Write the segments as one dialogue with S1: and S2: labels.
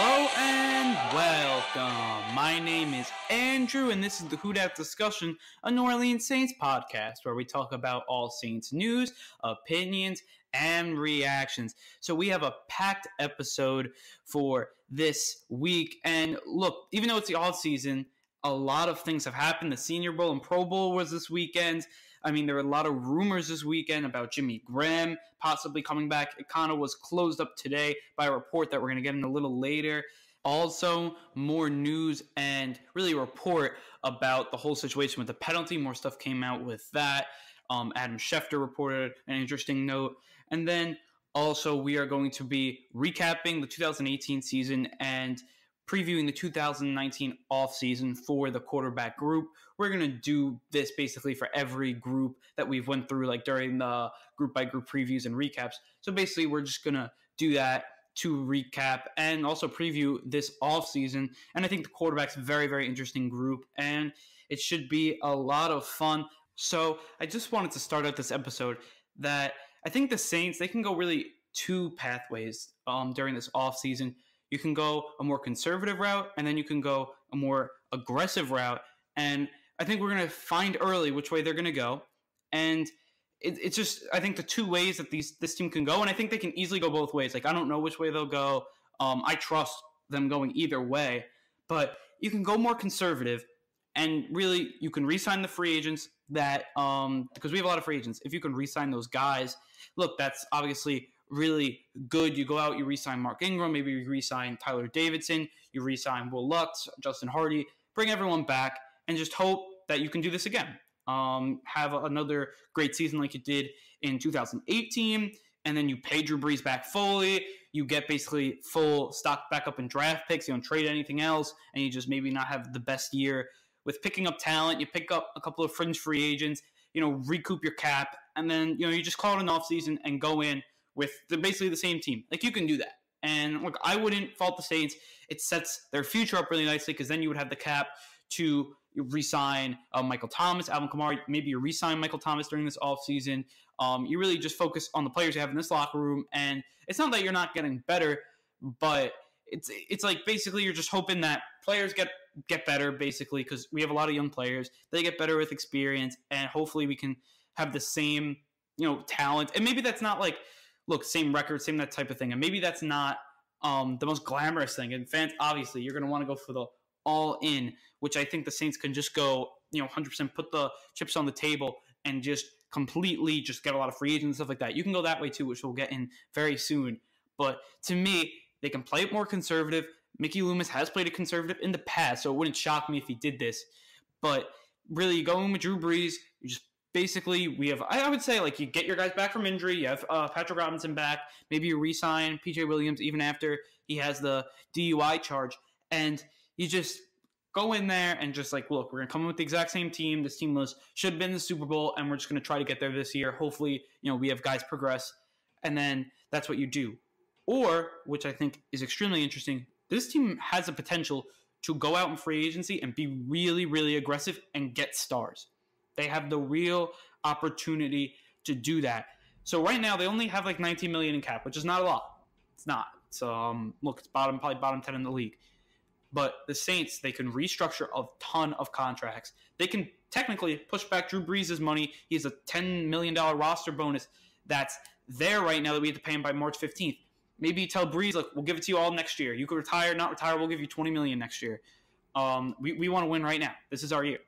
S1: Hello and welcome. My name is Andrew, and this is the Who Dat Discussion, a New Orleans Saints podcast where we talk about all Saints news, opinions, and reactions. So we have a packed episode for this week. And look, even though it's the offseason, a lot of things have happened. The Senior Bowl and Pro Bowl was this weekend. I mean, there were a lot of rumors this weekend about Jimmy Graham possibly coming back. It kind of was closed up today by a report that we're going to get in a little later. Also, more news and really a report about the whole situation with the penalty. More stuff came out with that. Adam Schefter reported an interesting note. And then also we are going to be recapping the 2018 season and previewing the 2019 offseason for the quarterback group. We're going to do this basically for every group that we've went through, like during the group-by-group previews and recaps. So basically, we're just going to do that to recap and also preview this offseason. And I think the quarterback's a very, very interesting group, and it should be a lot of fun. So I just wanted to start out this episode that I think the Saints, they can go really two pathways during this offseason. You can go a more conservative route, and then you can go a more aggressive route. And I think we're going to find early which way they're going to go. And it's just, I think, the two ways that this team can go. And I think they can easily go both ways. Like, I don't know which way they'll go. I trust them going either way. But you can go more conservative, and really you can re-sign the free agents that because we have a lot of free agents. If you can re-sign those guys, look, that's obviously really good. You go out, you re-sign Mark Ingram, maybe you re-sign Tyler Davidson, you re-sign Will Lutz, Justin Hardy, bring everyone back, and just hope that you can do this again. Have another great season like you did in 2018, and then you pay Drew Brees back fully. You get basically full stock back up in draft picks. You don't trade anything else, and you just maybe not have the best year with picking up talent. You pick up a couple of fringe free agents, recoup your cap, and then you just call it an offseason and go in with basically the same team. Like, you can do that. And look, I wouldn't fault the Saints. It sets their future up really nicely because then you would have the cap to re-sign Michael Thomas, Alvin Kamara. Maybe you re-sign Michael Thomas during this offseason. You really just focus on the players you have in this locker room. And it's not that you're not getting better, but it's like basically you're just hoping that players get better, basically, because we have a lot of young players. They get better with experience, and hopefully we can have the same talent. And maybe that's not like, look, same record, same that type of thing. And maybe that's not the most glamorous thing. And fans, obviously, you're going to want to go for the all-in, which I think the Saints can just go, 100% put the chips on the table and just completely just get a lot of free agents and stuff like that. You can go that way too, which we'll get in very soon. But to me, they can play it more conservative. Mickey Loomis has played it conservative in the past, so it wouldn't shock me if he did this. But really, going with Drew Brees, you just basically, we have, I would say, like, you get your guys back from injury. You have Patrick Robinson back. Maybe you re-sign P.J. Williams even after he has the DUI charge. And you just go in there and just like, look, we're going to come in with the exact same team. This team should have been in the Super Bowl, and we're just going to try to get there this year. Hopefully, we have guys progress. And then that's what you do. Or, which I think is extremely interesting, this team has the potential to go out in free agency and be really, really aggressive and get stars. They have the real opportunity to do that. So right now they only have like $19 million in cap, which is not a lot. It's not. So look, it's probably bottom 10 in the league. But the Saints, they can restructure a ton of contracts. They can technically push back Drew Brees' money. He has a $10 million roster bonus that's there right now that we have to pay him by March 15th. Maybe you tell Brees, look, we'll give it to you all next year. You could retire, not retire. We'll give you $20 million next year. We want to win right now. This is our year.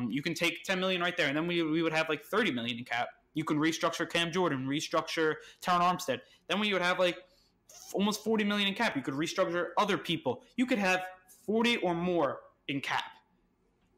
S1: You can take $10 million right there, and then we would have like $30 million in cap. You can restructure Cam Jordan, restructure Terron Armstead. Then we would have like almost $40 million in cap. You could restructure other people. You could have 40 or more in cap.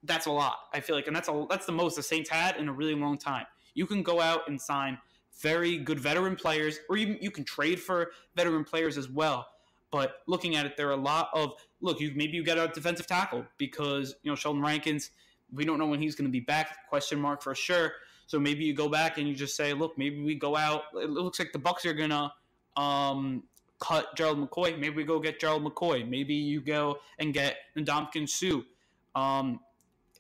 S1: That's a lot, I feel like, and that's the most the Saints had in a really long time. You can go out and sign very good veteran players, or you can trade for veteran players as well. But looking at it, there are a lot of, look, maybe you get a defensive tackle because, Sheldon Rankins, we don't know when he's going to be back, question mark for sure. So maybe you go back and you just say, look, maybe we go out. It looks like the Bucs are going to cut Gerald McCoy. Maybe we go get Gerald McCoy. Maybe you go and get Ndamukong Suh.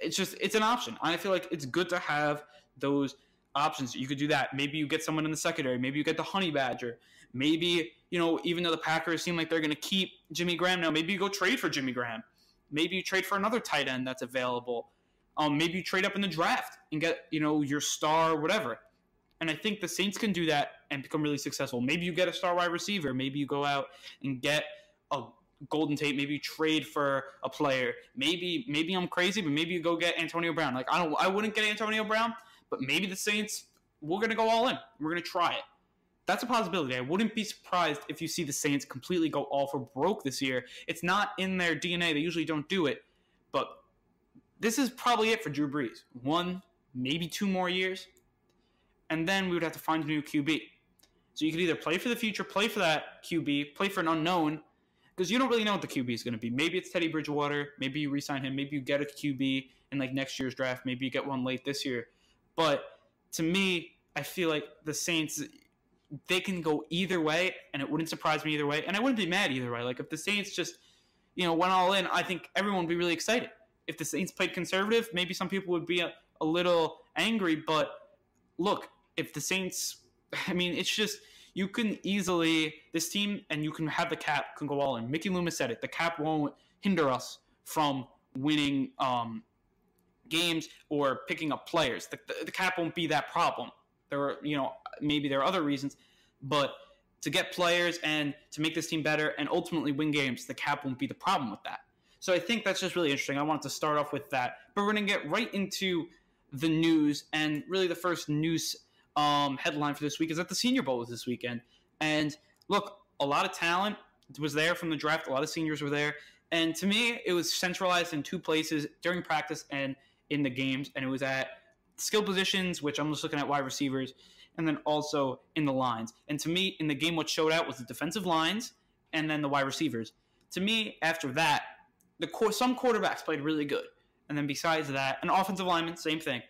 S1: It's an option. I feel like it's good to have those options. You could do that. Maybe you get someone in the secondary. Maybe you get the Honey Badger. Maybe, even though the Packers seem like they're going to keep Jimmy Graham now, maybe you go trade for Jimmy Graham. Maybe you trade for another tight end that's available. Maybe you trade up in the draft and get, your star, whatever. And I think the Saints can do that and become really successful. Maybe you get a star wide receiver. Maybe you go out and get a Golden Tate. Maybe you trade for a player. Maybe I'm crazy, but maybe you go get Antonio Brown. Like, I wouldn't get Antonio Brown, but maybe the Saints, we're going to go all in. We're going to try it. That's a possibility. I wouldn't be surprised if you see the Saints completely go all for broke this year. It's not in their DNA. They usually don't do it. But this is probably it for Drew Brees. 1, maybe 2 more years. And then we would have to find a new QB. So you could either play for the future, play for that QB, play for an unknown, because you don't really know what the QB is going to be. Maybe it's Teddy Bridgewater. Maybe you re-sign him. Maybe you get a QB in like next year's draft. Maybe you get one late this year. But to me, I feel like the Saints, they can go either way, and it wouldn't surprise me either way. And I wouldn't be mad either way. Like, if the Saints just, went all in, I think everyone would be really excited. If the Saints played conservative, maybe some people would be a little angry. But look, if the Saints, it's just, you can easily, this team, and you can have the cap, can go all in. Mickey Loomis said it. The cap won't hinder us from winning games or picking up players. The cap won't be that problem. There are, maybe there are other reasons, but to get players and to make this team better and ultimately win games, the cap won't be the problem with that. So I think that's just really interesting. I wanted to start off with that. But we're going to get right into the news, and really the first news headline for this week is that the Senior Bowl was this weekend. And look, a lot of talent was there from the draft. A lot of seniors were there. And to me, it was centralized in 2 places during practice and in the games. And it was at skill positions, which I'm just looking at wide receivers, and then also in the lines. And to me, in the game, what showed out was the defensive lines and then the wide receivers. To me, after that, some quarterbacks played really good. And then besides that, an offensive lineman, same thing.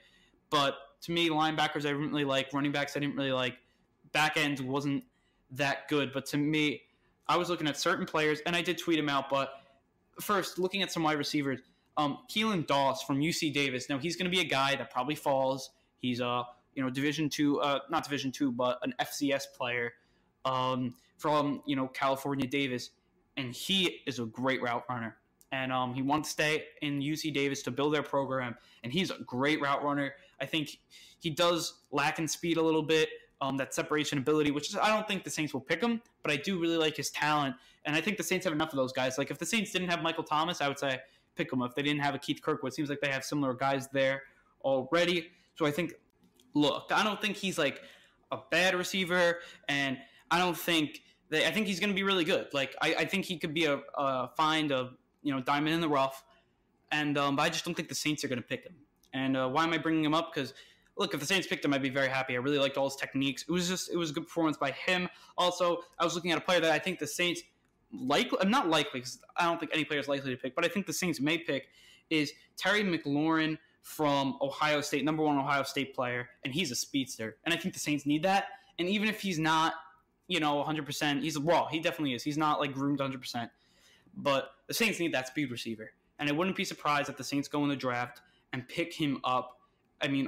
S1: But to me, linebackers I didn't really like. Running backs I didn't really like. Back end wasn't that good. But to me, I was looking at certain players, and I did tweet them out. But first, looking at some wide receivers, Keelan Doss from UC Davis. Now, he's going to be a guy that probably falls. He's Division II, not Division II, but an FCS player from California Davis, and he is a great route runner. And he wanted to stay in UC Davis to build their program, and he's a great route runner. I think he does lack in speed a little bit, that separation ability, which is, I don't think the Saints will pick him, but I do really like his talent, and I think the Saints have enough of those guys. Like, if the Saints didn't have Michael Thomas, I would say pick him. If they didn't have a Keith Kirkwood, it seems like they have similar guys there already. So I think, look, I don't think he's like a bad receiver, and I think he's going to be really good. Like, I think he could be a diamond in the rough, and but I just don't think the Saints are going to pick him. And why am I bringing him up? Because look, if the Saints picked him, I'd be very happy. I really liked all his techniques. It was a good performance by him. Also, I was looking at a player that I think the Saints not likely, because I don't think any player is likely to pick, but I think the Saints may pick is Terry McLaurin from Ohio State, number 1 Ohio State player, and he's a speedster. And I think the Saints need that. And even if he's not, 100%, he's raw. He definitely is. He's not like groomed 100%. But the Saints need that speed receiver. And I wouldn't be surprised if the Saints go in the draft and pick him up.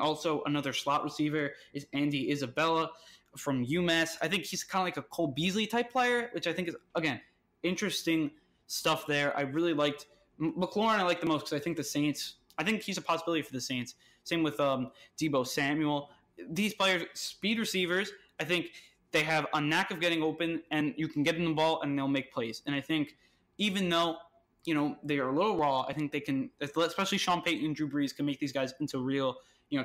S1: Also another slot receiver is Andy Isabella from UMass. I think he's kind of like a Cole Beasley type player, which I think is, again, interesting stuff there. I really liked McLaurin. I like the most because I think he's a possibility for the Saints. Same with Deebo Samuel. These players, speed receivers, I think they have a knack of getting open, and you can get them the ball and they'll make plays. And I think even though they are a little raw, I think they can, especially Sean Payton and Drew Brees, can make these guys into real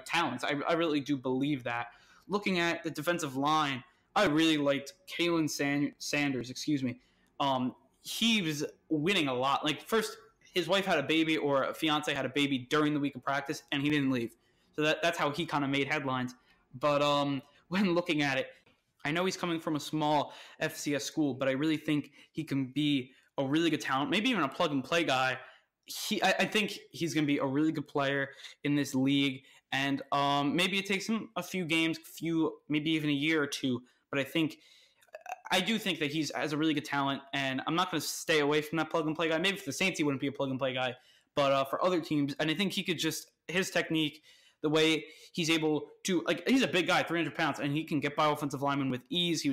S1: talents. I really do believe that. Looking at the defensive line, I really liked Kalen Sanders. He was winning a lot. Like, first, his wife had a baby, or a fiance had a baby during the week of practice, and he didn't leave. So that's how he kind of made headlines. But when looking at it, I know he's coming from a small FCS school, but I really think he can be a really good talent, maybe even a plug-and-play guy. I think he's going to be a really good player in this league, and maybe it takes him a few games, maybe even a year or two, but I do think that he has a really good talent, and I'm not going to stay away from that plug-and-play guy. Maybe for the Saints he wouldn't be a plug-and-play guy, but for other teams, and I think he could his technique, the way he's able to, he's a big guy, 300 pounds, and he can get by offensive linemen with ease.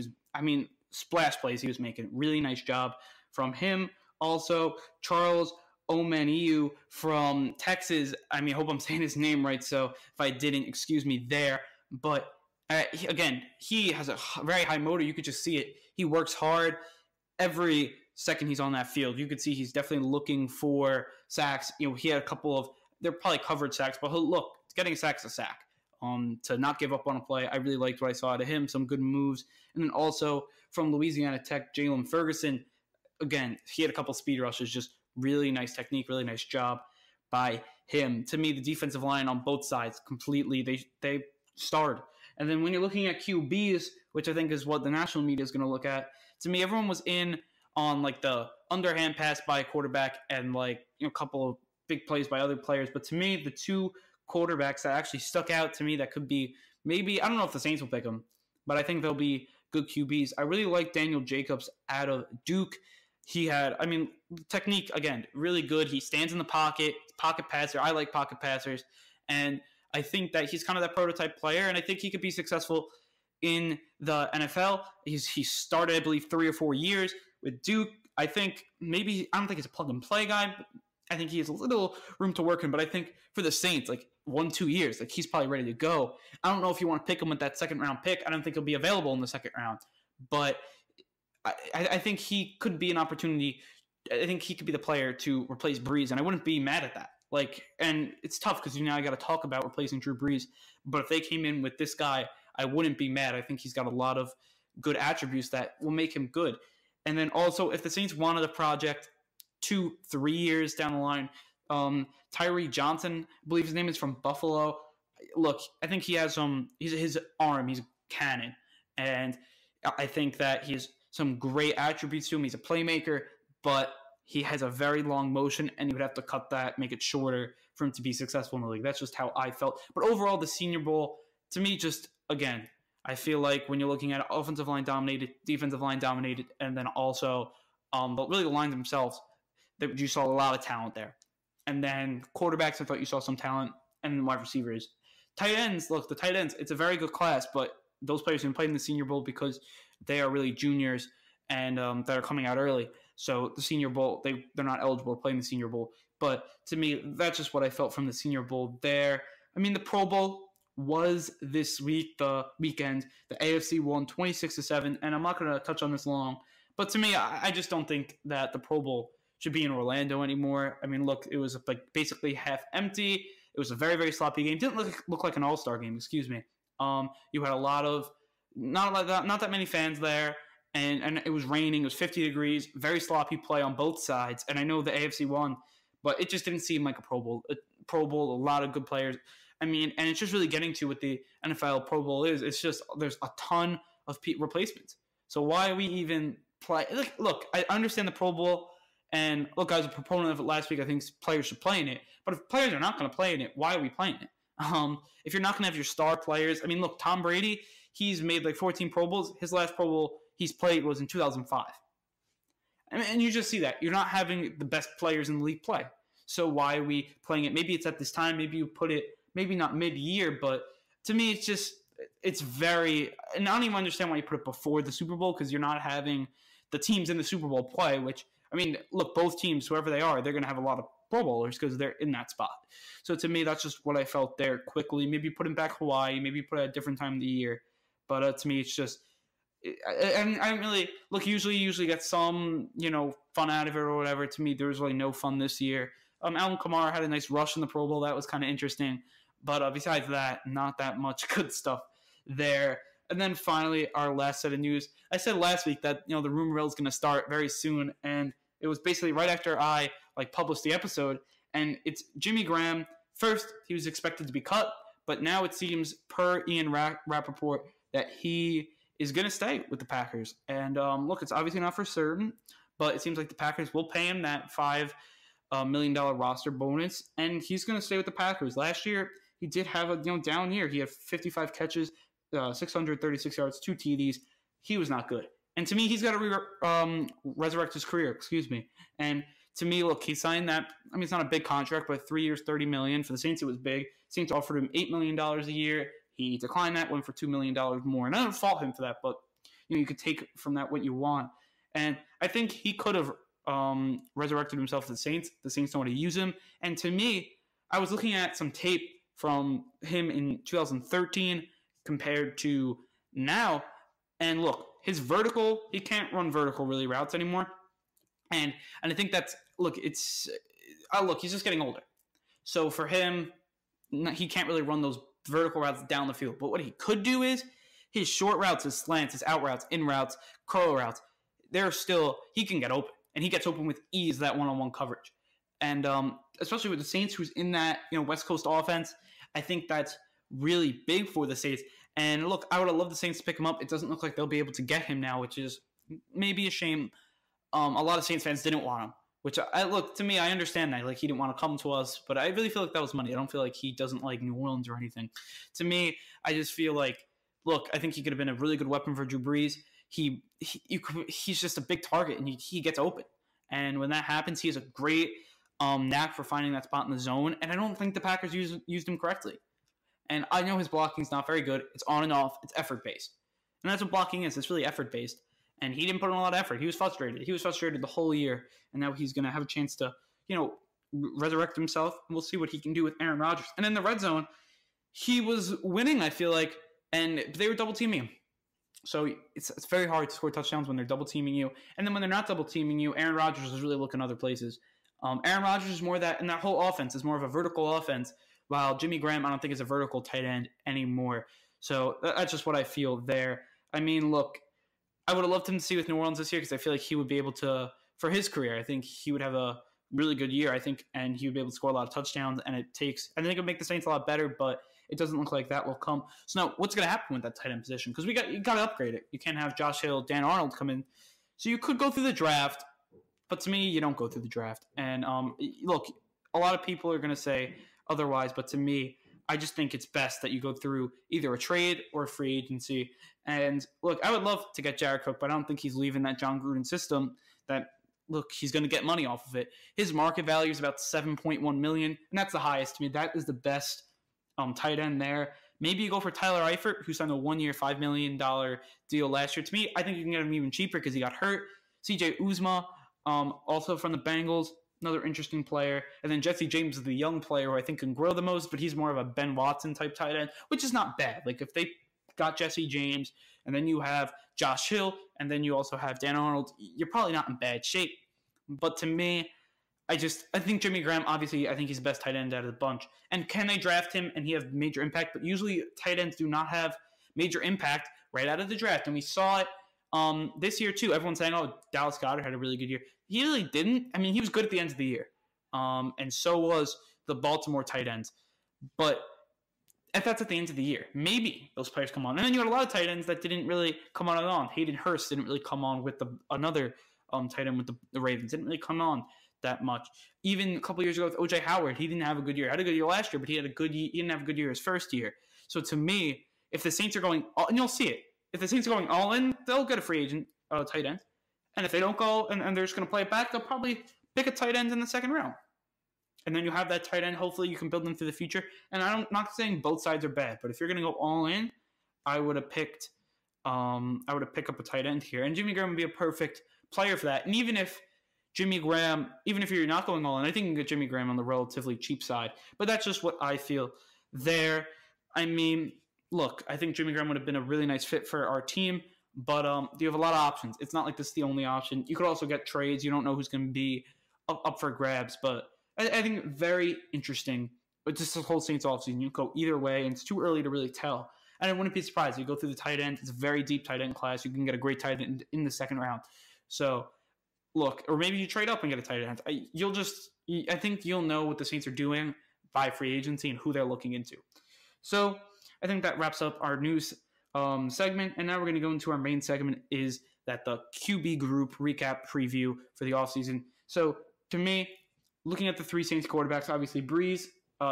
S1: splash plays he was making. Really nice job from him. Also, Charles Omenihu from Texas. I hope I'm saying his name right. So if I didn't, excuse me there. But he has a very high motor. You could just see it. He works hard every second he's on that field. You could see he's definitely looking for sacks. He had a couple of, they're probably covered sacks, but look, getting a sack is a sack. To not give up on a play, I really liked what I saw out of him. Some good moves. And then also from Louisiana Tech, Jalen Ferguson. Again, he had a couple speed rushes, just really nice technique, really nice job by him. To me, the defensive line on both sides completely, they starred. And then when you're looking at QBs, which I think is what the national media is going to look at, to me, everyone was in on like the underhand pass by a quarterback and a couple of big plays by other players. But to me, the two quarterbacks that actually stuck out to me that could be maybe, I don't know if the Saints will pick them, but I think they'll be good QBs. I really like Daniel Jacobs out of Duke. He had, technique, again, really good. He stands in the pocket passer. I like pocket passers. And I think that he's kind of that prototype player, and I think he could be successful in the NFL. He started, I believe, 3 or 4 years with Duke. I don't think he's a plug-and-play guy, but I think he has a little room to work in. But I think for the Saints, 1-2 years, he's probably ready to go. I don't know if you want to pick him with that second-round pick. I don't think he'll be available in the second round. But I think he could be an opportunity. I think he could be the player to replace Brees, and I wouldn't be mad at that. And it's tough because I got to talk about replacing Drew Brees. But if they came in with this guy, I wouldn't be mad. I think he's got a lot of good attributes that will make him good. And then also, if the Saints wanted a project 2-3 years down the line, Tyree Johnson, I believe his name is, from Buffalo. Look, I think he has his arm, he's a cannon. And I think that he has some great attributes to him. He's a playmaker, but he has a very long motion, and you would have to cut that, make it shorter for him to be successful in the league. That's just how I felt. But overall, the Senior Bowl, to me, just, again, I feel like when you're looking at offensive line dominated, defensive line dominated, and then also, but really the lines themselves, that you saw a lot of talent there. And then quarterbacks, I thought you saw some talent, and wide receivers. Tight ends, look, the tight ends, it's a very good class, but those players have been playing in the Senior Bowl because they are really juniors and that are coming out early. So the Senior Bowl, they're not eligible to play in the Senior Bowl. But to me, that's just what I felt from the Senior Bowl there. The Pro Bowl was this weekend. The AFC won 26-7, and I'm not going to touch on this long. But to me, I just don't think that the Pro Bowl should be in Orlando anymore. Look, it was basically half empty. It was a very, very sloppy game. It didn't look like an all-star game, excuse me. You had a lot of, not that many fans there. And it was raining. It was 50 degrees. Very sloppy play on both sides. And I know the AFC won, but it just didn't seem like a Pro Bowl. A lot of good players. And it's just really getting to what the NFL Pro Bowl is. It's just there's a ton of replacements. So why are we even play? Look, I understand the Pro Bowl. And look, I was a proponent of it last week. I think players should play in it. But if players are not going to play in it, why are we playing it? If you're not going to have your star players. Look, Tom Brady, he's made 14 Pro Bowls. His last Pro Bowl he's played was in 2005. And you just see that. You're not having the best players in the league play. So why are we playing it? Maybe it's at this time. Maybe you put it, maybe not mid-year, but to me it's very, and I don't even understand why you put it before the Super Bowl because you're not having the teams in the Super Bowl play, which, look, both teams, whoever they are, they're going to have a lot of Pro Bowlers because they're in that spot. So to me, that's just what I felt there quickly. Maybe put him back Hawaii, maybe put it at a different time of the year. But to me, it's just, I don't really look. Usually get some fun out of it or whatever. To me, there was really no fun this year. Alvin Kamara had a nice rush in the Pro Bowl. That was kind of interesting. But besides that, not that much good stuff there. And then finally, our last set of news. I said last week that the rumor mill is going to start very soon, and it was basically right after I published the episode. And it's Jimmy Graham. First, he was expected to be cut, but now it seems per Ian Rappaport that he is going to stay with the Packers. And look, it's obviously not for certain, but it seems like the Packers will pay him that $5 million roster bonus, and he's going to stay with the Packers. Last year, he did have a down year. He had 55 catches, 636 yards, 2 TDs. He was not good. And to me, he's got to resurrect his career, excuse me. And to me, look, he signed that. It's not a big contract, but 3 years, $30 million. For the Saints, it was big. Saints offered him $8 million a year. He declined that, went for $2 million more. And I don't fault him for that, but you could take from that what you want. And I think he could have resurrected himself to the Saints. The Saints don't want to use him. And to me, I was looking at some tape from him in 2013 compared to now. And look, his vertical, he can't run vertical really routes anymore. And I think that's, look, he's just getting older. So for him, he can't really run those vertical routes down the field. But what he could do is his short routes, his slants, his out routes, in routes, curl routes, he can get open. And he gets open with ease, that one-on-one coverage. And especially with the Saints, who's in that West Coast offense, I think that's really big for the Saints. And look, I would have loved the Saints to pick him up. It doesn't look like they'll be able to get him now, which is maybe a shame. A lot of Saints fans didn't want him, which to me, I understand that. Like, he didn't want to come to us, but I really feel like that was money. I don't feel like he doesn't like New Orleans or anything. To me, I just feel like, look, I think he could have been a really good weapon for Drew Brees. He's just a big target, and he gets open. And when that happens, he has a great knack for finding that spot in the zone. And I don't think the Packers used him correctly. And I know his blocking is not very good. It's on and off. It's effort-based. And that's what blocking is. It's really effort-based. And he didn't put in a lot of effort. He was frustrated. He was frustrated the whole year. And now he's going to have a chance to, resurrect himself. And we'll see what he can do with Aaron Rodgers. And in the red zone, he was winning, I feel like. And they were double-teaming him. So it's very hard to score touchdowns when they're double-teaming you. And then when they're not double-teaming you, Aaron Rodgers is really looking other places. Aaron Rodgers is more that, and that whole offense is more of a vertical offense, while Jimmy Graham, I don't think, is a vertical tight end anymore. So that's just what I feel there. I mean, look, I would have loved him to see with New Orleans this year because I feel like he would be able to, for his career, I think he would have a really good year, I think, and he would be able to score a lot of touchdowns. And I think it would make the Saints a lot better, but it doesn't look like that will come. So now, what's going to happen with that tight end position? Because you got to upgrade it. You can't have Josh Hill, Dan Arnold come in. So you could go through the draft, but to me, you don't go through the draft. And look, a lot of people are going to say otherwise, but to me, I just think it's best that you go through either a trade or a free agency. And look, I would love to get Jared Cook, but I don't think he's leaving that John Gruden system. Look, he's going to get money off of it. His market value is about $7.1 million, and that's the highest to me. That is the best tight end there. Maybe you go for Tyler Eifert, who signed a 1-year, $5 million deal last year. To me, I think you can get him even cheaper because he got hurt. CJ Uzma, also from the Bengals, another interesting player. And then Jesse James is the young player who I think can grow the most, but he's more of a Ben Watson type tight end, which is not bad. Like, if they got Jesse James, and then you have Josh Hill, and then you also have Dan Arnold, you're probably not in bad shape. But to me, I think Jimmy Graham, obviously, I think he's the best tight end out of the bunch. And can they draft him and he have major impact? But usually tight ends do not have major impact right out of the draft. And we saw it this year too. Everyone's saying, oh, Dallas Goedert had a really good year. He really didn't. I mean, he was good at the end of the year. And so was the Baltimore tight ends. But if that's at the end of the year, maybe those players come on. And then you had a lot of tight ends that didn't really come on. Hayden Hurst didn't really come on with another tight end with the Ravens. Didn't really come on that much. Even a couple years ago with O.J. Howard, he didn't have a good year. Had a good year last year, but he didn't have a good year his first year. So to me, if the Saints are going, and you'll see it, if the Saints are going all in, they'll get a free agent tight end. And if they don't go and they're just going to play it back, they'll probably pick a tight end in the second round. And then you have that tight end. Hopefully you can build them through the future. And I'm not saying both sides are bad, but if you're going to go all in, I would have picked up a tight end here. And Jimmy Graham would be a perfect player for that. And even if you're not going all in, I think you can get Jimmy Graham on the relatively cheap side. But that's just what I feel there. I mean, look, I think Jimmy Graham would have been a really nice fit for our team. But you have a lot of options. It's not like this is the only option. You could also get trades. You don't know who's going to be up for grabs. But I think very interesting. But just the whole Saints offseason, you go either way, and it's too early to really tell. And I wouldn't be surprised. You go through the tight end. It's a very deep tight end class. You can get a great tight end in the second round. So, look, or maybe you trade up and get a tight end. I think you'll know what the Saints are doing by free agency and who they're looking into. So, I think that wraps up our news segment. And now we're going to go into our main segment, is that the QB group recap preview for the offseason. So, to me, looking at the three Saints quarterbacks, obviously Brees,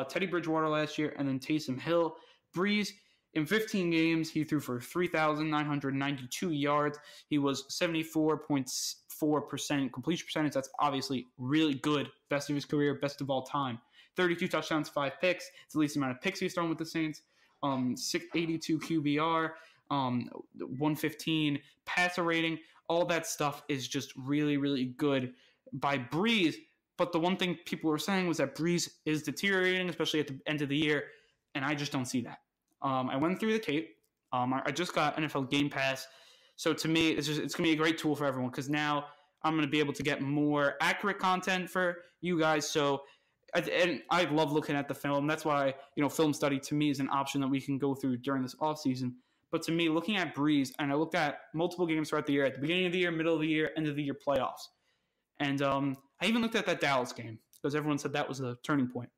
S1: Teddy Bridgewater last year, and then Taysom Hill. Brees, in 15 games, he threw for 3,992 yards. He was 74.4% completion percentage. That's obviously really good. Best of his career, best of all time. 32 touchdowns, 5 picks. It's the least amount of picks he's thrown with the Saints. 682 QBR. 115 passer rating. All that stuff is just really, really good by Breeze. But the one thing people were saying was that Breeze is deteriorating, especially at the end of the year, and I just don't see that. I went through the tape. I just got NFL Game Pass, so to me, it's going to be a great tool for everyone because now I'm going to be able to get more accurate content for you guys. So, and I love looking at the film. That's why film study to me is an option that we can go through during this offseason. But to me, looking at Breeze, and I looked at multiple games throughout the year, at the beginning of the year, middle of the year, end of the year playoffs. And I even looked at that Dallas game because everyone said that was the turning point.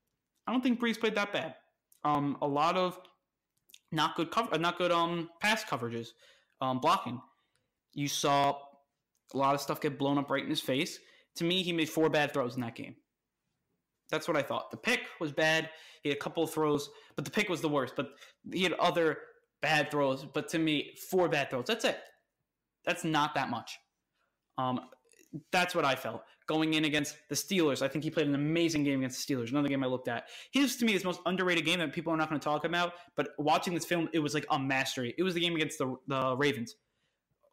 S1: I don't think Breeze played that bad. A lot of not good pass coverages, blocking. You saw a lot of stuff get blown up right in his face. To me, he made 4 bad throws in that game. That's what I thought. The pick was bad. He had a couple of throws, but the pick was the worst. But he had other bad throws. But to me, 4 bad throws. That's it. That's not that much. That's what I felt. Going in against the Steelers, I think he played an amazing game against the Steelers. Another game I looked at. His, to me, is the most underrated game that people are not going to talk about. But watching this film, it was like a mastery. It was the game against the Ravens.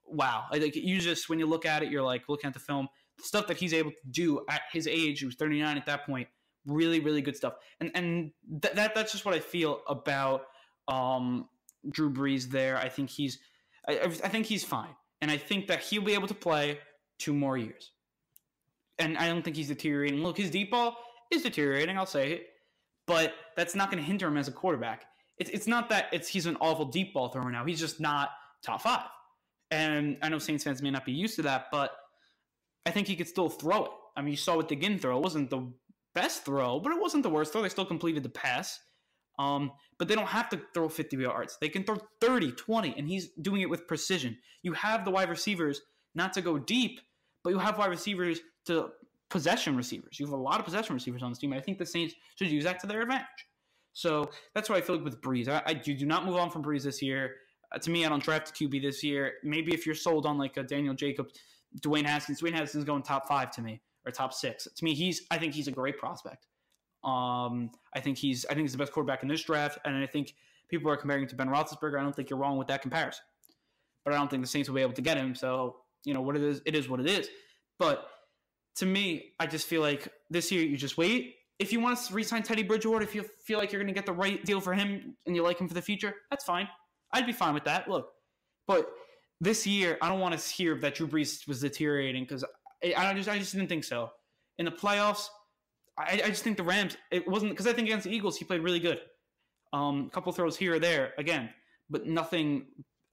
S1: Wow. Like, you just, when you look at it, you're like looking at the film. The stuff that he's able to do at his age, he was 39 at that point. Really, really good stuff. And that's just what I feel about Drew Brees there. I think he's fine. And I think that he'll be able to play 2 more years. And I don't think he's deteriorating. Look, his deep ball is deteriorating, I'll say it. But that's not going to hinder him as a quarterback. It's not that he's an awful deep ball thrower now. He's just not top 5. And I know Saints fans may not be used to that, but I think he could still throw it. I mean, you saw with the Ginn throw. It wasn't the best throw, but it wasn't the worst throw. They still completed the pass. But they don't have to throw 50 yards. They can throw 30, 20, and he's doing it with precision. You have the wide receivers not to go deep, but you have wide receivers to possession receivers. You have a lot of possession receivers on this team. I think the Saints should use that to their advantage. So that's what I feel like with Breeze. I do not move on from Breeze this year. To me, I don't draft a QB this year. Maybe if you're sold on like a Daniel Jacobs, Dwayne Haskins is going top 5 to me, or top 6. To me, I think he's a great prospect. I think he's the best quarterback in this draft, and I think people are comparing him to Ben Roethlisberger. I don't think you're wrong with that comparison. But I don't think the Saints will be able to get him. So, what it is what it is. But to me, I just feel like this year you just wait. If you want to re-sign Teddy Bridgewater, if you feel like you're going to get the right deal for him and you like him for the future, that's fine. I'd be fine with that. Look, but this year, I don't want to hear that Drew Brees was deteriorating because I just didn't think so. In the playoffs, I just think the Rams, it wasn't because I think against the Eagles, he played really good. A couple throws here or there, again, but nothing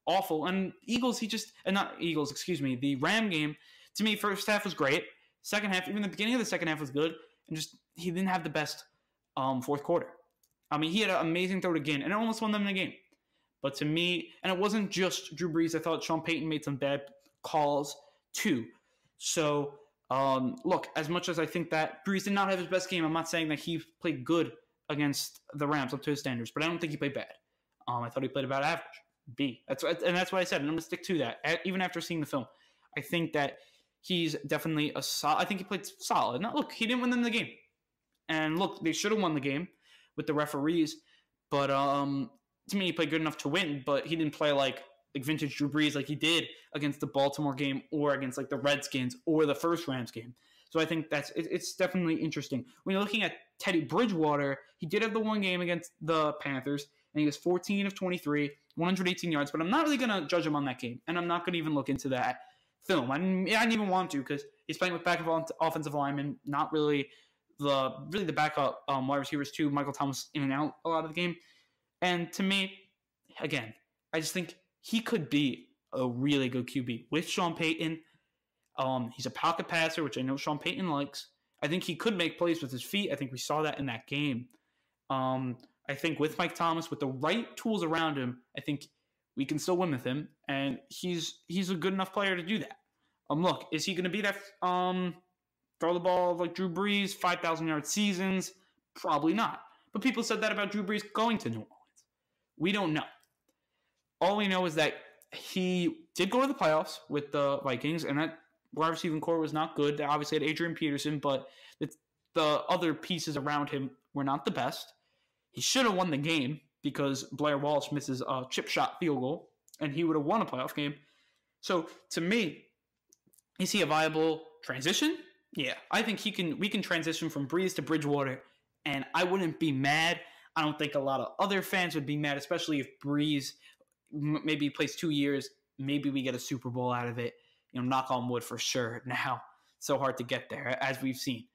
S1: awful. And the Ram game, to me, first half was great. Second half, even the beginning of the second half was good. And just, he didn't have the best fourth quarter. I mean, he had an amazing throw to Ginn, and it almost won them the game. But to me, and it wasn't just Drew Brees. I thought Sean Payton made some bad calls too. So, look, as much as I think that Brees did not have his best game, I'm not saying that he played good against the Rams up to his standards, but I don't think he played bad. I thought he played about average. B. That's what I said, and I'm going to stick to that, even after seeing the film. I think that he's definitely I think he played solid. Now, look, he didn't win them the game. And look, they should have won the game with the referees, but to me, he played good enough to win, but he didn't play like vintage Drew Brees like he did against the Baltimore game or against like the Redskins or the first Rams game. So I think it's definitely interesting. When you're looking at Teddy Bridgewater, he did have the one game against the Panthers, and he was 14 of 23, 118 yards, but I'm not really going to judge him on that game, and I'm not going to even look into that film. I didn't even want to because he's playing with backup offensive linemen, not really the backup wide receivers too. Michael Thomas in and out a lot of the game. And to me, again, I just think he could be a really good QB with Sean Payton. He's a pocket passer, which I know Sean Payton likes. I think he could make plays with his feet. I think we saw that in that game. I think with Mike Thomas, with the right tools around him, I think we can still win with him. And he's a good enough player to do that. Look, is he going to be that throw the ball like Drew Brees, 5,000-yard seasons? Probably not. But people said that about Drew Brees going to New Orleans. We don't know. All we know is that he did go to the playoffs with the Vikings, and that wide receiving core was not good. They obviously had Adrian Peterson, but the other pieces around him were not the best. He should have won the game because Blair Walsh misses a chip shot field goal, and he would have won a playoff game. So to me, is he a viable transition? Yeah, I think we can transition from Breeze to Bridgewater, and I wouldn't be mad. I don't think a lot of other fans would be mad, especially if Breeze maybe plays 2 years. Maybe we get a Super Bowl out of it. Knock on wood for sure. Now, so hard to get there, as we've seen.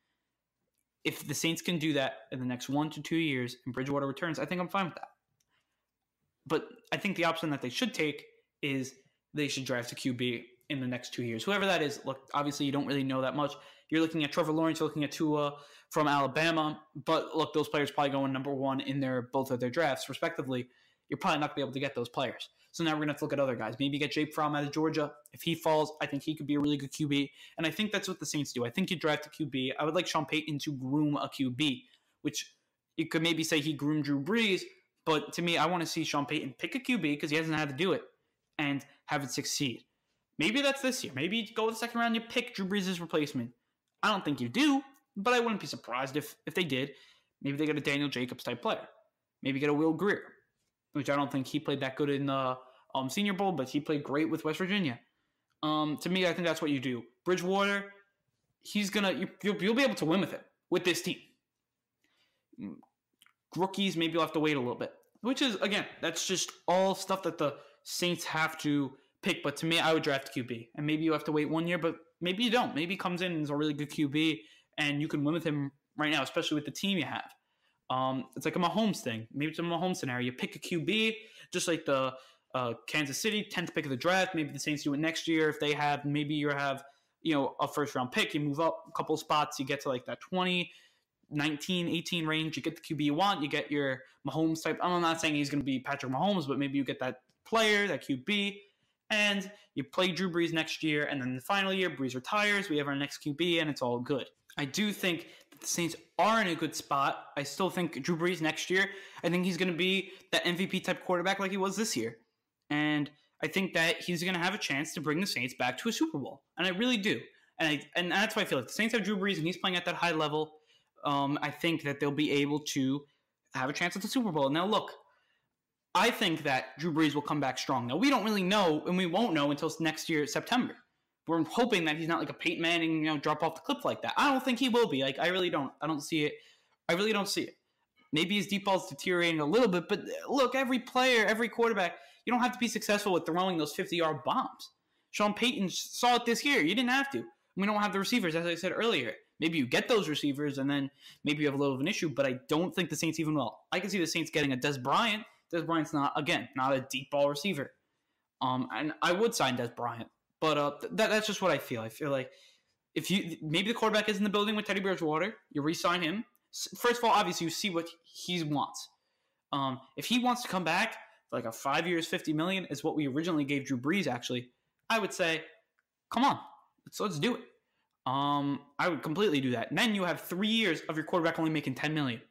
S1: If the Saints can do that in the next 1 to 2 years and Bridgewater returns, I think I'm fine with that. But I think the option that they should take is they should draft a QB in the next 2 years. Whoever that is, look, obviously you don't really know that much. You're looking at Trevor Lawrence, you're looking at Tua from Alabama. But look, those players probably going number one in both of their drafts, respectively. You're probably not going to be able to get those players. So now we're going to have to look at other guys. Maybe get Jake Fromm out of Georgia. If he falls, I think he could be a really good QB. And I think that's what the Saints do. I think you draft a QB. I would like Sean Payton to groom a QB, which you could maybe say he groomed Drew Brees. But to me, I want to see Sean Payton pick a QB because he hasn't had to do it and have it succeed. Maybe that's this year. Maybe you go to the second round and you pick Drew Brees' replacement. I don't think you do, but I wouldn't be surprised if they did. Maybe they get a Daniel Jacobs type player. Maybe get a Will Grier, which I don't think he played that good in the Senior Bowl, but he played great with West Virginia. To me, I think that's what you do. Bridgewater, you'll be able to win with him, with this team. Rookies, maybe you'll have to wait a little bit, which is, again, that's just all stuff that the Saints have to pick. But to me, I would draft QB, and maybe you have to wait 1 year, but maybe you don't. Maybe he comes in and is a really good QB, and you can win with him right now, especially with the team you have. It's like a Mahomes thing. Maybe it's a Mahomes scenario. You pick a QB, just like the Kansas City, 10th pick of the draft. Maybe the Saints do it next year. If they have, maybe you have, a first-round pick. You move up a couple spots. You get to like that 20, 19, 18 range. You get the QB you want. You get your Mahomes type. I'm not saying he's going to be Patrick Mahomes, but maybe you get that player, that QB, and you play Drew Brees next year. And then the final year, Brees retires. We have our next QB, and it's all good. I do think that the Saints are in a good spot. I still think Drew Brees next year, I think he's going to be that MVP type quarterback like he was this year. And I think that he's going to have a chance to bring the Saints back to a Super Bowl. And I really do. And that's why I feel like the Saints have Drew Brees and he's playing at that high level. I think that they'll be able to have a chance at the Super Bowl. Now, look, I think that Drew Brees will come back strong. Now, we don't really know, and we won't know until next year, September. We're hoping that he's not like a Peyton Manning, drop off the cliff like that. I don't think he will be. Like, I really don't. I don't see it. I really don't see it. Maybe his deep ball's deteriorating a little bit, but look, every player, every quarterback, you don't have to be successful with throwing those 50-yard bombs. Sean Payton saw it this year. You didn't have to. We don't have the receivers, as I said earlier. Maybe you get those receivers, and then maybe you have a little of an issue, but I don't think the Saints even will. I can see the Saints getting a Des Bryant. Des Bryant's not a deep ball receiver. And I would sign Des Bryant. But that's just what I feel. I feel like maybe the quarterback is in the building with Teddy Bridgewater, you re-sign him. First of all, obviously, you see what he wants. If he wants to come back for like a 5 years, $50 million is what we originally gave Drew Brees, actually, I would say, come on, let's do it. I would completely do that. And then you have 3 years of your quarterback only making $10 million.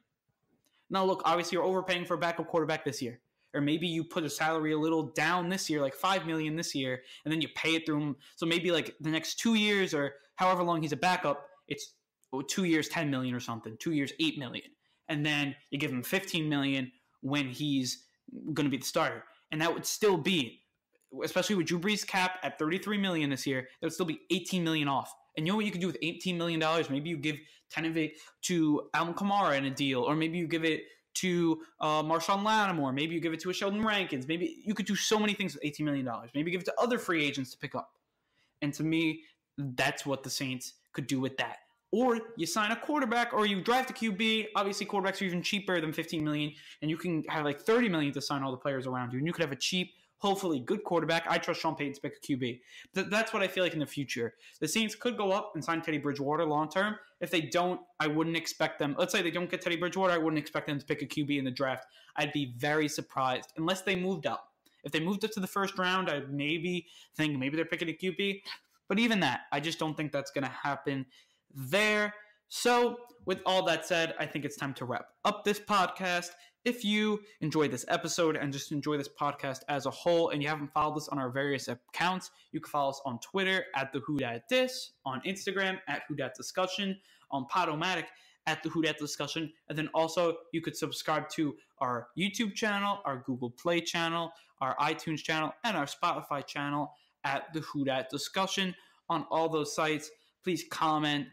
S1: Now, look, obviously, you're overpaying for a backup quarterback this year. Or maybe you put a salary a little down this year, like $5 million this year, and then you pay it through him. So maybe like the next 2 years or however long he's a backup, it's 2 years, $10 million or something. 2 years, $8 million. And then you give him $15 million when he's going to be the starter. And that would still be, especially with Drew Brees' cap at $33 million this year, that would still be $18 million off. And you know what you could do with $18 million? Maybe you give 10 of it to Alvin Kamara in a deal, or maybe you give it to Marshawn Lattimore. Maybe you give it to a Sheldon Rankins. Maybe you could do so many things with $18 million. Maybe give it to other free agents to pick up. And to me, that's what the Saints could do with that. Or you sign a quarterback, or you draft a QB. Obviously, quarterbacks are even cheaper than $15 million, and you can have like $30 million to sign all the players around you. And you could have a cheap, hopefully good quarterback. I trust Sean Payton to pick a QB. That's what I feel like in the future. The Saints could go up and sign Teddy Bridgewater long term. If they don't, I wouldn't expect them. Let's say they don't get Teddy Bridgewater, I wouldn't expect them to pick a QB in the draft. I'd be very surprised, unless they moved up. If they moved up to the first round, I'd maybe think maybe they're picking a QB. But even that, I just don't think that's going to happen there. So with all that said, I think it's time to wrap up this podcast. If you enjoyed this episode and just enjoy this podcast as a whole, and you haven't followed us on our various accounts, you can follow us on Twitter at the WhoDatDis, on Instagram at WhoDatDiscussion, on Podomatic at the Who Dat Discussion. And then also you could subscribe to our YouTube channel, our Google Play channel, our iTunes channel, and our Spotify channel at the Who Dat Discussion. On all those sites, please comment,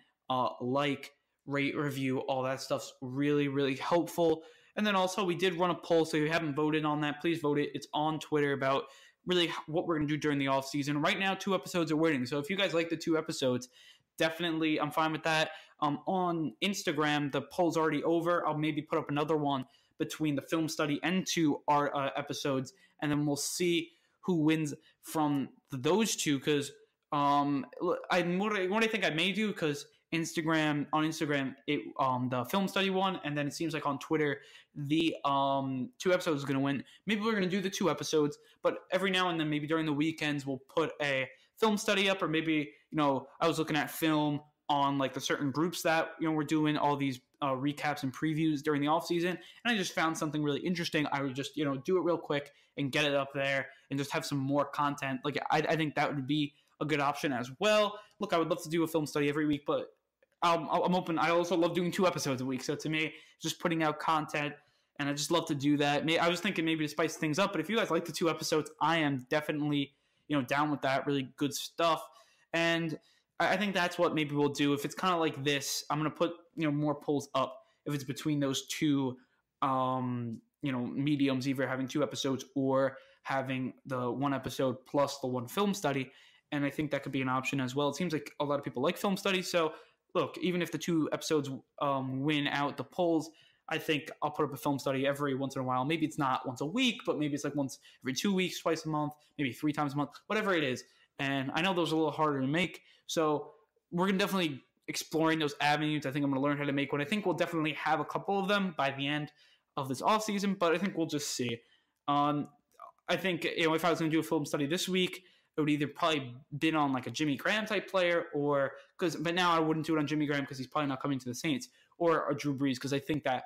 S1: like, rate, review, all that stuff's really, really helpful. And then also we did run a poll, so if you haven't voted on that, please vote it. It's on Twitter about really what we're going to do during the off season. Right now, 2 episodes are waiting. So if you guys like the 2 episodes, definitely I'm fine with that. On Instagram, the poll's already over. I'll maybe put up another one between the film study and 2 art episodes, and then we'll see who wins from those 2. Because what I think I may do, because on Instagram, the film study one, and then it seems like on Twitter, the 2 episodes is going to win. Maybe we're going to do the 2 episodes, but every now and then, maybe during the weekends, we'll put a film study up, or maybe, I was looking at film on like the certain groups that, we're doing all these recaps and previews during the off season, and I just found something really interesting. I would just, do it real quick and get it up there and just have some more content. Like, I think that would be a good option as well. Look, I would love to do a film study every week, but I'm open. I also love doing 2 episodes a week. So to me, just putting out content, and I just love to do that. I was thinking maybe to spice things up, but if you guys like the 2 episodes, I am definitely, down with that. Really good stuff. And I think that's what maybe we'll do. If it's kind of like this, I'm going to put, more polls up if it's between those 2, mediums, either having 2 episodes or having the 1 episode plus the 1 film study. And I think that could be an option as well. It seems like a lot of people like film studies. So look, even if the 2 episodes win out the polls, I think I'll put up a film study every once in a while. Maybe it's not once a week, but maybe it's like once every 2 weeks, twice a month, maybe 3 times a month, whatever it is. And I know those are a little harder to make. So we're going to definitely exploring those avenues. I think I'm going to learn how to make one. I think we'll definitely have a couple of them by the end of this off season, but I think we'll just see. I think, if I was going to do a film study this week, it would either probably been on like a Jimmy Graham type player, but now I wouldn't do it on Jimmy Graham because he's probably not coming to the Saints, or a Drew Brees, because I think that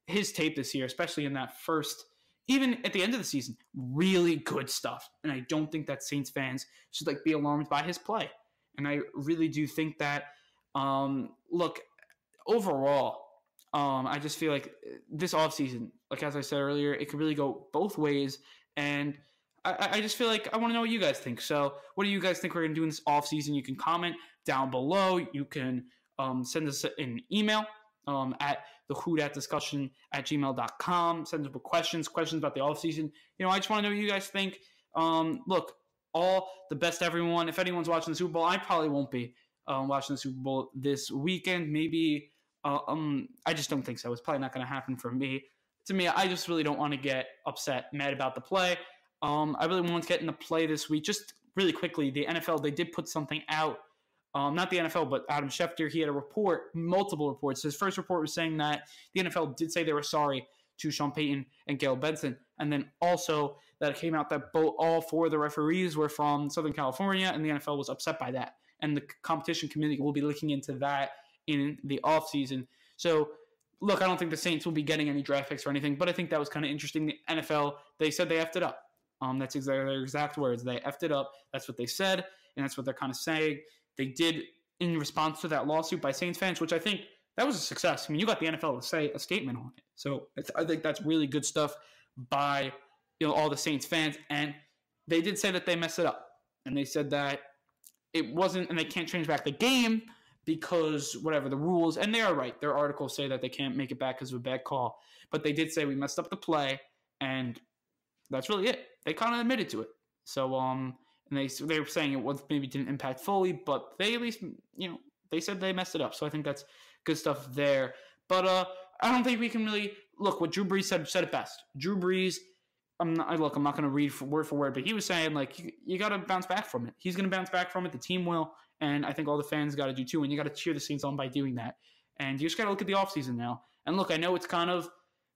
S1: his tape this year, especially in that first, even at the end of the season, really good stuff. And I don't think that Saints fans should like be alarmed by his play. And I really do think that, look, overall, I just feel like this offseason, like as I said earlier, it could really go both ways. And I just feel like I want to know what you guys think. So what do you guys think we're going to do in this offseason? You can comment down below. You can send us an email at the whodascussion@gmail.com. Send us questions about the offseason. I just want to know what you guys think. Look, all the best to everyone. If anyone's watching the Super Bowl, I probably won't be watching the Super Bowl this weekend. Maybe I just don't think so. It's probably not going to happen for me. To me, I just really don't want to get upset, mad about the play. I really want to get into play this week. Just really quickly, the NFL, they did put something out. Not the NFL, but Adam Schefter, he had a report, multiple reports. His first report was saying that the NFL did say they were sorry to Sean Payton and Gail Benson. And then also that it came out that all 4 of the referees were from Southern California, and the NFL was upset by that. And the competition committee will be looking into that in the offseason. So, look, I don't think the Saints will be getting any draft picks or anything, but I think that was kind of interesting. The NFL, they said they effed it up. That's their exact words. They effed it up. That's what they said, and that's what they're kind of saying. They did in response to that lawsuit by Saints fans, which I think that was a success. I mean, you got the NFL to say a statement on it. So I think that's really good stuff by all the Saints fans. And they did say that they messed it up. And they said that it wasn't, and they can't change back the game because whatever the rules, and they are right. Their articles say that they can't make it back because of a bad call. But they did say we messed up the play, and that's really it. They kind of admitted to it. So, and they were saying it maybe didn't impact fully, but they at least, they said they messed it up. So I think that's good stuff there. But I don't think we can really look. What Drew Brees said it best. Drew Brees, I'm not going to read word for word, but he was saying like you got to bounce back from it. He's going to bounce back from it. The team will, and I think all the fans got to do too. And you got to cheer the Saints on by doing that. And you just got to look at the offseason now. And look, I know it's kind of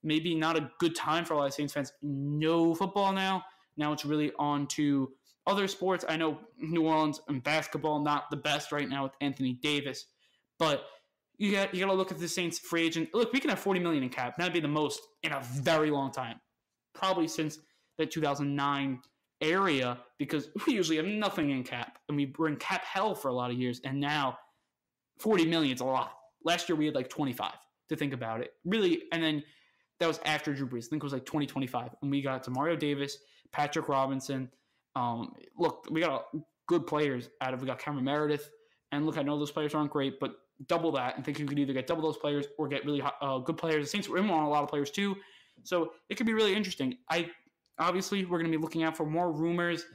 S1: maybe not a good time for a lot of Saints fans. No football now. Now it's really on to other sports. I know New Orleans and basketball not the best right now with Anthony Davis, but you got to look at the Saints free agent. Look, we can have $40 million in cap. That'd be the most in a very long time, probably since the 2009 area, because we usually have nothing in cap, and we're in cap hell for a lot of years. And now $40 million is a lot. Last year we had like 25. to think about it. Really, and then that was after Drew Brees. I think it was like 2025. And we got Mario Davis, Patrick Robinson. Look, we got good players out of we got Cameron Meredith. And look, I know those players aren't great, but double that and think you could either get double those players or get really good players. The Saints were in on a lot of players too. So it could be really interesting. Obviously, we're going to be looking out for more rumors.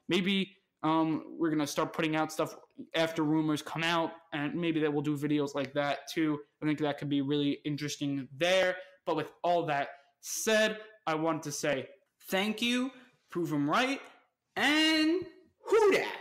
S1: Maybe we're going to start putting out stuff after rumors come out, and maybe that we'll do videos like that too. I think that could be really interesting there. But with all that said, I want to say thank you, prove them right, and who dat?